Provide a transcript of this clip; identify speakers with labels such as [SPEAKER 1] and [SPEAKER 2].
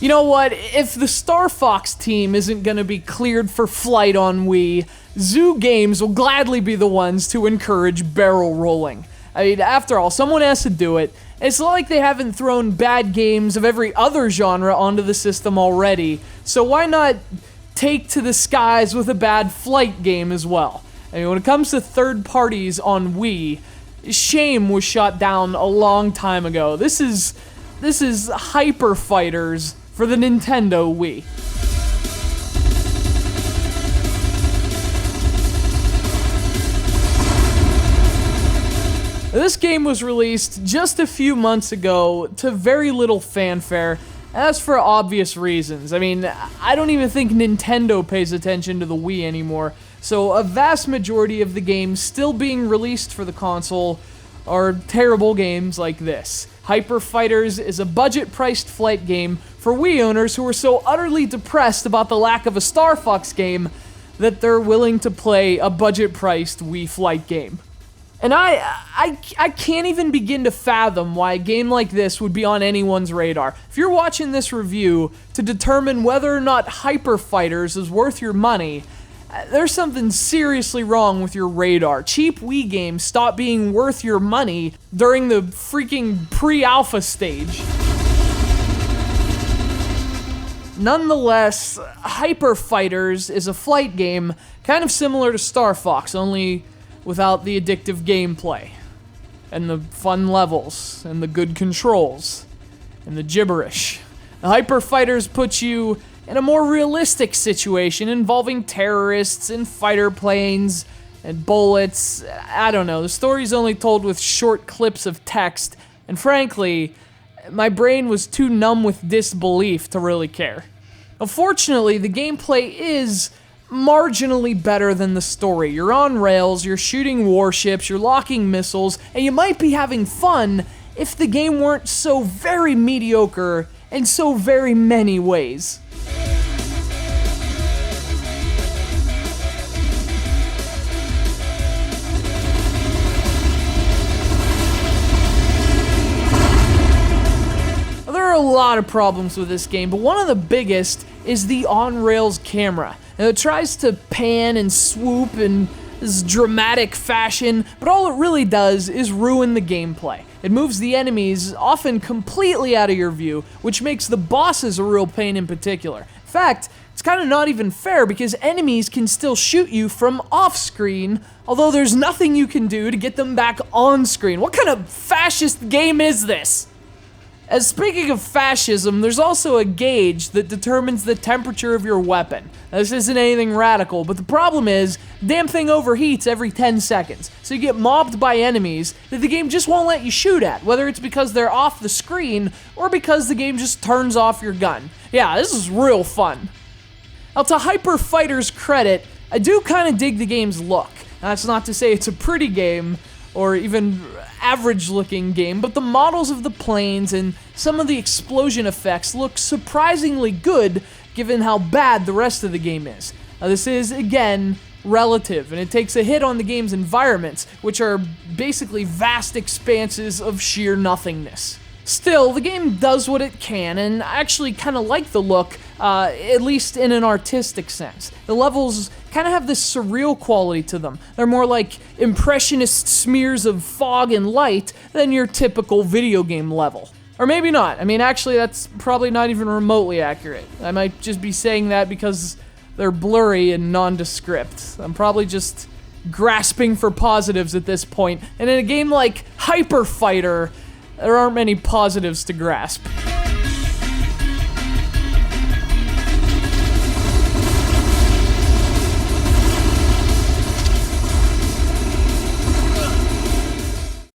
[SPEAKER 1] You know what? If the Star Fox team isn't going to be cleared for flight on Wii, Zoo Games will gladly be the ones to encourage barrel rolling. I mean, after all, someone has to do it. It's not like they haven't thrown bad games of every other genre onto the system already, so why not take to the skies with a bad flight game as well? I mean, when it comes to third parties on Wii, Shame was shot down a long time ago. This is Hyper Fighters for the Nintendo Wii. This game was released just a few months ago to very little fanfare, and that's for obvious reasons. I mean, I don't even think Nintendo pays attention to the Wii anymore, so a vast majority of the games still being released for the console are terrible games like this. Hyper Fighters is a budget-priced flight game for Wii owners who are so utterly depressed about the lack of a Star Fox game that they're willing to play a budget-priced Wii flight game. And I can't even begin to fathom why a game like this would be on anyone's radar. If you're watching this review to determine whether or not Hyper Fighters is worth your money, there's something seriously wrong with your radar. Cheap Wii games stop being worth your money during the freaking pre-alpha stage. Nonetheless, Hyper Fighters is a flight game kind of similar to Star Fox, only without the addictive gameplay, and the fun levels, and the good controls, and the gibberish. The Hyper Fighters put you in a more realistic situation involving terrorists and fighter planes and bullets. I don't know, the story's only told with short clips of text, and frankly, my brain was too numb with disbelief to really care. Unfortunately, the gameplay is marginally better than the story. You're on rails, you're shooting warships, you're locking missiles, and you might be having fun if the game weren't so very mediocre in so very many ways. There are a lot of problems with this game, but one of the biggest is the on-rails camera. Now, it tries to pan and swoop in this dramatic fashion, but all it really does is ruin the gameplay. It moves the enemies often completely out of your view, which makes the bosses a real pain in particular. In fact, it's kind of not even fair because enemies can still shoot you from off-screen, although there's nothing you can do to get them back on-screen. What kind of fascist game is this? As speaking of fascism, there's also a gauge that determines the temperature of your weapon. Now, this isn't anything radical, but the problem is, the damn thing overheats every 10 seconds. So you get mobbed by enemies that the game just won't let you shoot at, whether it's because they're off the screen or because the game just turns off your gun. Yeah, this is real fun. Now, to Hyper Fighters' credit, I do kind of dig the game's look. Now, that's not to say it's a pretty game, or even average-looking game, but the models of the planes and some of the explosion effects look surprisingly good given how bad the rest of the game is. Now, this is, again, relative, and it takes a hit on the game's environments, which are basically vast expanses of sheer nothingness. Still, the game does what it can, and I actually kind of like the look, at least in an artistic sense. The levels kind of have this surreal quality to them. They're more like impressionist smears of fog and light than your typical video game level. Or maybe not. I mean, actually, that's probably not even remotely accurate. I might just be saying that because they're blurry and nondescript. I'm probably just grasping for positives at this point, and in a game like Hyper Fighter, there aren't many positives to grasp.